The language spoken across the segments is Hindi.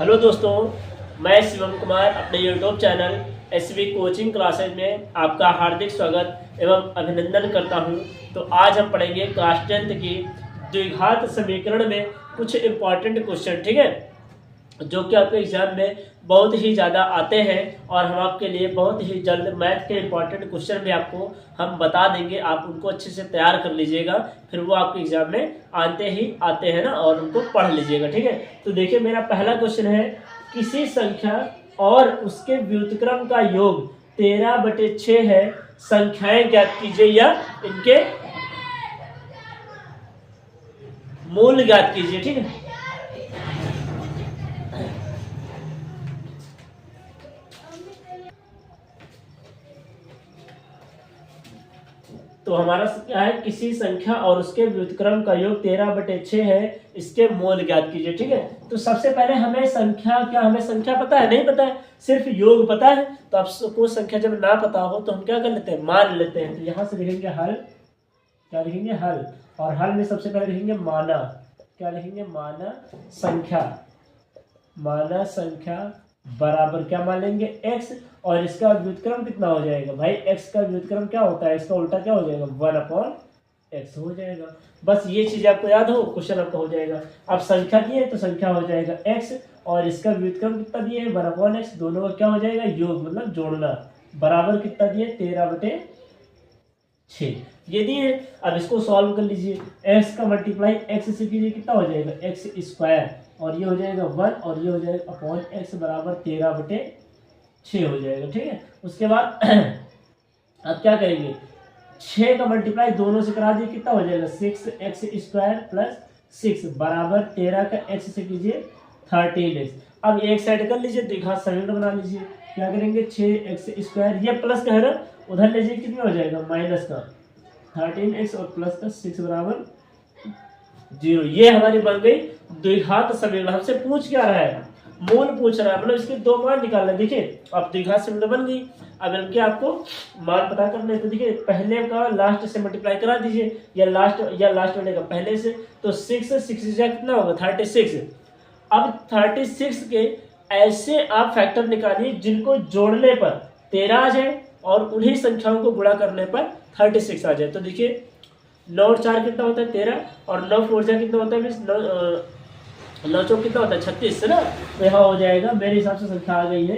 हेलो दोस्तों, मैं शिवम कुमार अपने YouTube channel SV coaching classes में आपका हार्दिक स्वागत एवं अभिनंदन करता हूं। तो आज हम पढ़ेंगे क्लास 10th की द्विघात समीकरण में कुछ इम्पॉर्टेंट क्वेश्चन, ठीक है, जो कि आपके एग्जाम में बहुत ही ज़्यादा आते हैं और हम आपके लिए बहुत ही जल्द मैथ के इम्पॉर्टेंट क्वेश्चन भी आपको हम बता देंगे। आप उनको अच्छे से तैयार कर लीजिएगा, फिर वो आपके एग्जाम में आते ही आते हैं ना, और उनको पढ़ लीजिएगा, ठीक है। तो देखिए, मेरा पहला क्वेश्चन है, किसी संख्या और उसके व्युत्क्रम का योग 13/6 है, संख्याएं ज्ञात कीजिए या इनके मूल ज्ञात कीजिए, ठीक है। तो हमारा क्या है, किसी संख्या और उसके व्युत्क्रम का योग 13/6 है, इसके मोल ज्ञात कीजिए, ठीक है। तो सबसे पहले हमें संख्या पता है? नहीं पता है, सिर्फ योग पता है। तो आपको संख्या जब ना पता हो तो हम क्या कर लेते हैं, मान लेते हैं। तो यहाँ से लिखेंगे हल, क्या लिखेंगे, हल। और हल में सबसे पहले लिखेंगे माना, क्या लिखेंगे, माना संख्या बराबर क्या मान लेंगे, x। और इसका व्युत्क्रम कितना हो जाएगा भाई, x का व्युत्क्रम क्या होता है, इसका उल्टा क्या हो जाएगा, 1/x हो जाएगा। बस ये चीज आपको याद हो, क्वेश्चन आपका हो जाएगा। अब संख्या दिए तो संख्या हो जाएगा x, और इसका व्युत्क्रम कितना दिए, 1/x। दोनों का क्या हो जाएगा, योग, मतलब जोड़ना। बराबर कितना दिए, 13/6 ये दिए। अब इसको सॉल्व कर लीजिए। x का मल्टीप्लाई x से कीजिए, कितना हो जाएगा, x², और ये हो जाएगा 1, और ये हो जाएगा अपॉन x बराबर 13/6 हो जाएगा, ठीक है। उसके बाद अब क्या करेंगे, 6 का मल्टीप्लाई दोनों से करा दिए, कितना हो जाएगा, 6x² प्लस 6 बराबर 13 का x से कीजिए 13x। अब एक साइड कर लीजिए, द्विघात समीकरण बना लीजिए। क्या करेंगे, 6x², ये प्लस का है ना, उधर लीजिए, कितना हो जाएगा, माइनस का 13x और प्लस का 6 बराबर 0। ये हमारी बन गई द्विघात समीकरण। हमसे पूछ क्या रहा है, मूल पूछ रहा है, मतलब इसके दो मान निकालना। देखिए, अब द्विघात समीकरण बन गई। अब इनके आपको मान पता करना है। तो देखिए, पहले का लास्ट से मल्टीप्लाई करा दीजिए, या लास्ट वाले का पहले से। तो 6 कितना होगा, 36। अब 36 के ऐसे आप फैक्टर निकालिए जिनको जोड़ने पर 13 आ जाए और उन्हीं संख्याओं को गुणा करने पर 36 आ जाए। तो देखिए, 9 और 4 कितना होता है, 13, और 9 4 कितना होता है, 9 चौक कितना होता है, 36 है ना। तो यहाँ हो जाएगा, मेरे हिसाब से संख्या आ गई है,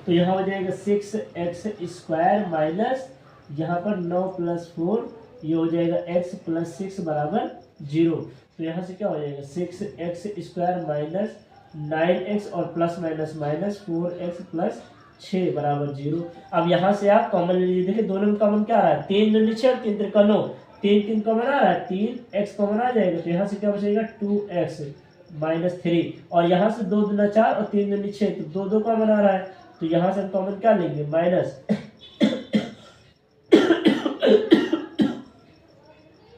तो यहाँ हो जाएगा 6x² माइनस यहाँ पर 9 + 4, ये हो जाएगा x + 6 बराबर 0। तो यहाँ से क्या हो जाएगा, 6x² माइनस 9x और प्लस माइनस माइनस 4x + 6 बराबर 0। अब यहाँ से आप कॉमन ले लीजिए। देखिए, दोनों में कॉमन क्या आ रहा है, 3 दूनी 6 और 3 त्रिका 9, 3 कॉमन आ रहा है, 3x कॉमन आ जाएगा। तो यहाँ से क्या बचेगा, 2x - 3, और यहाँ से 2 दूना 4 और 3 दूनी 6, तो 2 कॉमन आ रहा है। तो यहाँ से हम कॉमन क्या लेंगे, माइनस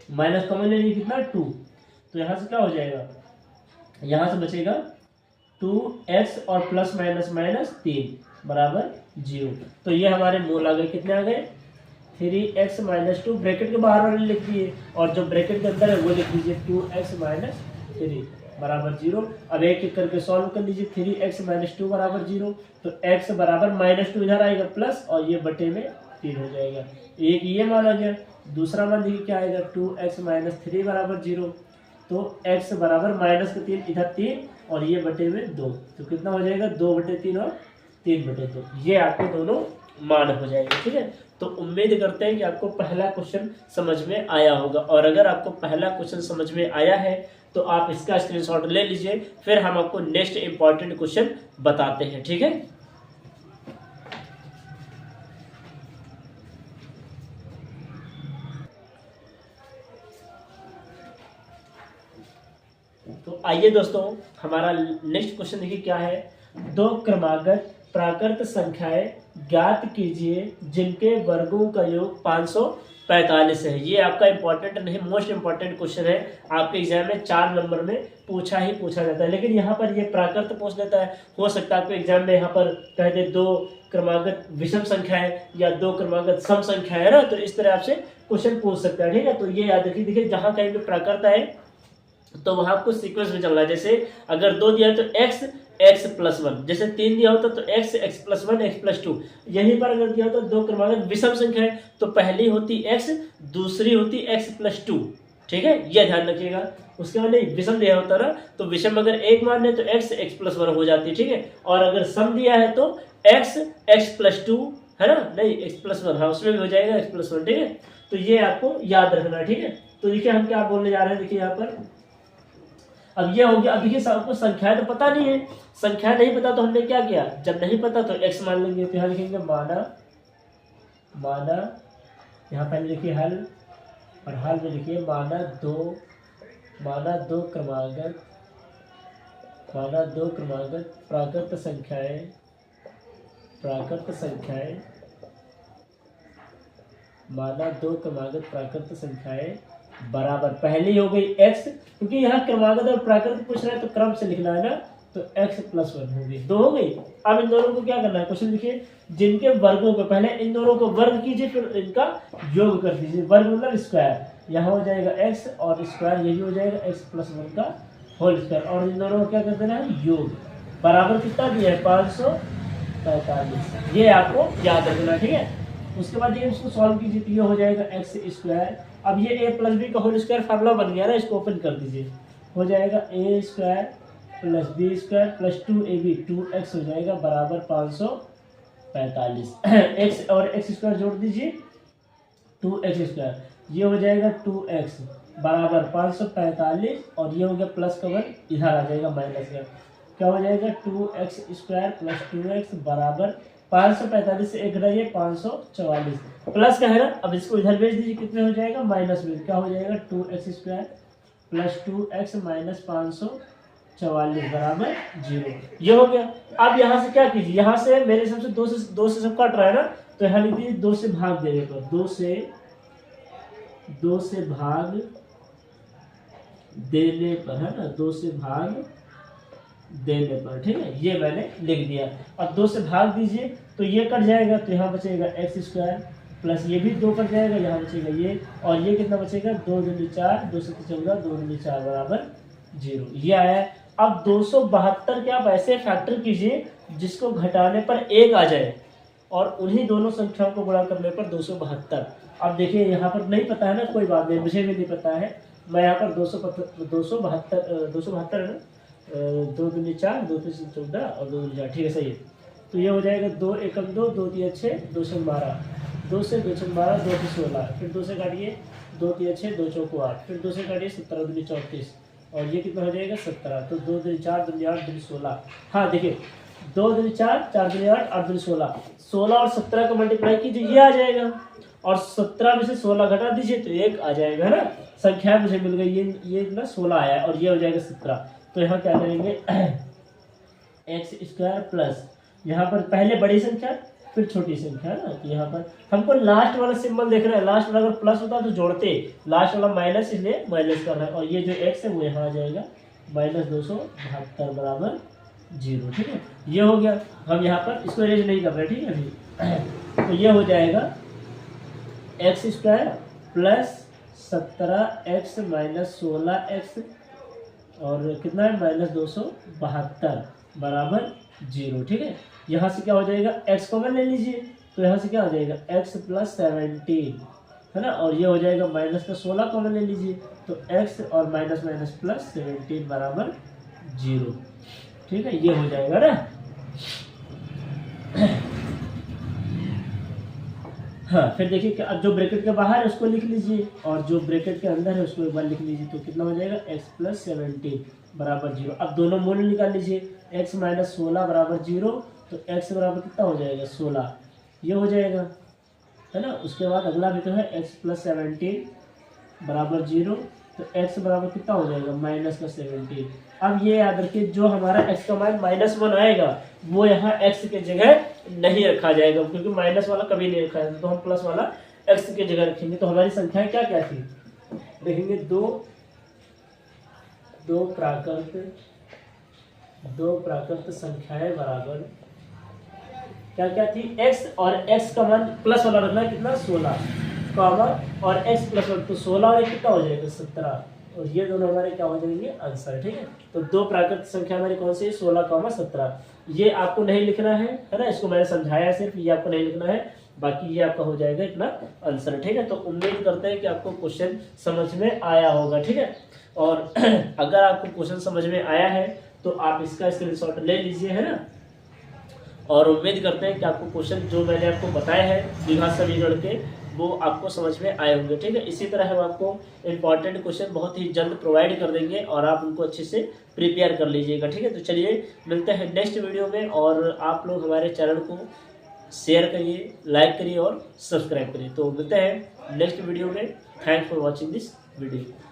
माइनस कॉमन लेंगे, कितना, 2। तो यहाँ से क्या हो जाएगा, यहाँ से बचेगा 2x और प्लस माइनस माइनस 3 बराबर 0। तो ये हमारे मूल आ गए, कितने आ गए, 3x - 2, ब्रैकेट के बाहर वाले लिख दिए, और जो ब्रैकेट के अंदर है वो लिख दीजिए, 2x - 3 बराबर 0। अब एक एक करके सॉल्व कर लीजिए। 3x - 2 बराबर 0, तो x बराबर -2 इधर आएगा प्लस, और ये बटे में 3 हो जाएगा। एक ये मान आ गया। दूसरा मान देखिए क्या आएगा, 2x - 3 बराबर 0, तो x बराबर -3 इधर 3, और ये बटे में 2, तो कितना हो जाएगा, 2/3 और 3/2। ये आपके दोनों मान हो जाएंगे, ठीक है। तो उम्मीद करते हैं कि आपको पहला क्वेश्चन समझ में आया होगा, और अगर आपको पहला क्वेश्चन समझ में आया है तो आप इसका स्क्रीनशॉट ले लीजिए, फिर हम आपको नेक्स्ट इंपॉर्टेंट क्वेश्चन बताते हैं, ठीक है। तो आइए दोस्तों, हमारा नेक्स्ट क्वेश्चन देखिए क्या है, 2 क्रमागत प्राकृत संख्याएं ज्ञात कीजिए जिनके वर्गों का योग 545 है। ये आपका इंपॉर्टेंट नहीं, मोस्ट इंपॉर्टेंट क्वेश्चन है। आपके एग्जाम में 4 नंबर में पूछा जाता है, लेकिन यहाँ पर ये प्राकृत पूछ लेता है। हो सकता है आपके एग्जाम में यहाँ पर कह दे 2 क्रमागत विषम संख्या है या 2 क्रमागत सम संख्या है ना, तो इस तरह आपसे क्वेश्चन पूछ सकता है, ठीक है। तो ये याद रखिए, देखिए जहाँ कहीं भी प्राकृत है तो वहां आपको सीक्वेंस में चलना है। जैसे अगर 2 दिया है तो x x प्लस वन, जैसे 3 दिया होता तो x, x plus one, x plus two. यहीं पर अगर दिया होता दो क्रमांक विषम संख्या है तो पहली होती x, दूसरी होती x प्लस टू। ठीक है, यह ध्यान रखिएगा। उसके बाद नहीं, विषम दिया होता ना तो विषम अगर एक मान है तो x, x प्लस वन हो जाती है। ठीक है, और अगर सम दिया है तो x, x प्लस टू, है ना, नहीं x प्लस वन, हाँ उसमें भी हो जाएगा x प्लस वन। ठीक है, तो ये आपको याद रखना। ठीक है, तो देखिए हम क्या बोलने जा रहे हैं, देखिए यहाँ पर अब ये हो गया। अब देखिए आपको संख्या तो पता नहीं है, संख्या नहीं पता तो हमने क्या किया, जब नहीं पता तो x मान लेंगे। तो यहाँ लिखेंगे माना यहाँ पहले लिखिए हल, और हल में लिखिए माना दो क्रमागत प्राकृत संख्याएं माना दो क्रमागत प्राकृत संख्याएं बराबर, पहली हो गई x, क्योंकि यहाँ क्रमागत और प्राकृत पूछ रहा है तो क्रम से लिखना है ना, तो x प्लस वन हो गई, दो हो गई। अब इन दोनों को क्या करना है, क्वेश्चन लिखिए, जिनके वर्गों को पहले इन दोनों को वर्ग कीजिए, फिर इनका योग कर दीजिए। वर्ग मतलब स्क्वायर, यहाँ हो जाएगा x और स्क्वायर यही हो जाएगा x प्लस वन का होल स्क्वायर, और इन दोनों को क्या कर देना है, योग, बराबर कितना दिया है 545। ये आपको याद रखना। ठीक है, उसके बाद ये इसको सॉल्व कीजिए तो ये हो जाएगा एक्स स्क्वायर। अब ये a प्लस बी का होल स्क्वायर फार्मूला बन गया ना, इसको ओपन कर दीजिए, हो जाएगा a square plus B square plus 2ab 2x हो जाएगा बराबर 545। x और x स्क्वायर जोड़ दीजिए 2x स्क्वायर, ये हो जाएगा 2x बराबर 545, और ये हो गया प्लस का वन इधर आ जाएगा माइनस का, क्या हो जाएगा 2x स्क्वायर प्लस 2x बराबर 545 से एक घटाइए 544, प्लस का है ना, अब इसको इधर भेज दीजिए, कितने हो जाएगा माइनस में, क्या हो जाएगा 2x square plus 2x minus 544 बराबर 0। ये हो गया। अब यहाँ से क्या कीजिए, यहाँ से मेरे हिसाब से दो से सब कट रहा है ना, तो यहाँ लिख दीजिए 2 से भाग देने पर, 2 से भाग देने पर, है ना, 2 से भाग देने पर। ठीक है, ये मैंने लिख दिया। अब 2 से भाग दीजिए तो ये कट जाएगा, तो यहाँ बचेगा एक्स स्क्वायर प्लस ये भी 2 कट जाएगा, यहाँ बचेगा ये, और ये कितना बचेगा 2 दूनी 4, 2 से 14, 2 दूनी 4 बराबर 0। ये आया। अब 272 के आप ऐसे फैक्टर कीजिए जिसको घटाने पर 1 आ जाए, और उन्हीं दोनों संख्याओं को गुणा करने पर 272। अब देखिए यहाँ पर नहीं पता है ना, कोई बात नहीं, मुझे भी नहीं पता है, मैं यहाँ पर 272 है ना, 2 दूनी 4, 2 से 14 और 2 दूनी 4, ठीक है सही है। तो ये हो जाएगा 2 एकम 2, 2 तिया 6, 2 से 12, 2 से 2 से 12, 2 से 16, फिर 2 से काटिए 2 तिया 6, 2 चौको 8, फिर 2 से काटिए 17 दूनी 34, और ये कितना हो जाएगा 17। तो 2 दूनी 4, 2 दूनी 8, 2 दूनी 16। हाँ देखिए 2 दूनी 4, 4 दूनी 8, 8 दूनी 16, 16 और 17 का मल्टीप्लाई कीजिए, ये आ जाएगा, और 17 में से 16 घटा दीजिए तो 1 आ जाएगा, है ना। संख्या मुझे मिल गई, ये ना 16 आया, और ये हो जाएगा 17। तो यहाँ क्या करेंगे एक्स स्क्वायर प्लस, यहाँ पर पहले बड़ी संख्या फिर छोटी संख्या, है ना, तो यहाँ पर हमको लास्ट वाला सिंबल देखना है, लास्ट वाला अगर प्लस होता तो जोड़ते, लास्ट वाला माइनस, इसलिए माइनस करना है, और ये जो एक्स है वो यहाँ आ जाएगा माइनस 272 बराबर 0। ठीक है, ये हो गया। हम यहाँ पर इसको अरेंज नहीं कर रहे, ठीक है अभी। तो ये हो जाएगा x square plus 17x minus 16x, और कितना है माइनस 272 बराबर 0। ठीक है, यहाँ से क्या हो जाएगा x कॉमन ले लीजिए, तो यहाँ से क्या हो जाएगा x प्लस 17, है ना, और ये हो जाएगा माइनस का 16 कॉमन ले लीजिए, तो x और माइनस माइनस प्लस 17 बराबर 0। ठीक है, ये हो जाएगा ना। हाँ, फिर देखिए कि अब जो ब्रैकेट के बाहर है उसको लिख लीजिए, और जो ब्रैकेट के अंदर है उसको एक बार लिख लीजिए, तो कितना हो जाएगा x प्लस 17 बराबर 0। अब दोनों मूल्य निकाल लीजिए, x माइनस 16 बराबर 0, तो x बराबर कितना हो जाएगा 16, ये हो जाएगा, है ना। उसके बाद अगला भी तो है x प्लस 17 बराबर 0, तो x बराबर कितना हो जाएगा माइनस का 17। अब ये याद रखिए, जो हमारा x का मान -1 आएगा वो यहाँ x के जगह नहीं रखा जाएगा, क्योंकि माइनस वाला कभी नहीं रखा है, तो हम प्लस वाला x के जगह रखेंगे। तो हमारी संख्याएं क्या क्या थी देखेंगे, दो प्राकृत संख्याएं बराबर क्या क्या थी, x, और x का मान प्लस वाला रखना है कितना 16 कॉमा, और x प्लस 1, तो 16 और 1 कितना हो जाएगा 17, और ये दोनों हमारे क्या हो जाएंगे आंसर। ठीक है, तो दो प्राकृतिक संख्या हमारी कौन सी है 16, 17। ये आपको नहीं लिखना है ना, इसको मैंने समझाया सिर्फ, ये आपको नहीं लिखना है, बाकी ये आपका हो जाएगा इतना आंसर। ठीक है, तो उम्मीद करते हैं कि आपको क्वेश्चन समझ में आया होगा। ठीक है, और अगर आपको क्वेश्चन समझ में आया है तो आप इसका स्क्रीनशॉट ले लीजिए, है ना। और उम्मीद करते हैं कि आपको क्वेश्चन जो मैंने आपको बताया है द्विघात समीकरण के वो आपको समझ में आए होंगे। ठीक है, इसी तरह हम आपको इंपॉर्टेंट क्वेश्चन बहुत ही जल्द प्रोवाइड कर देंगे और आप उनको अच्छे से प्रिपेयर कर लीजिएगा। ठीक है, तो चलिए मिलते हैं नेक्स्ट वीडियो में, और आप लोग हमारे चैनल को शेयर करिए, लाइक करिए और सब्सक्राइब करिए। तो मिलते हैं नेक्स्ट वीडियो में। Thanks for watching this video.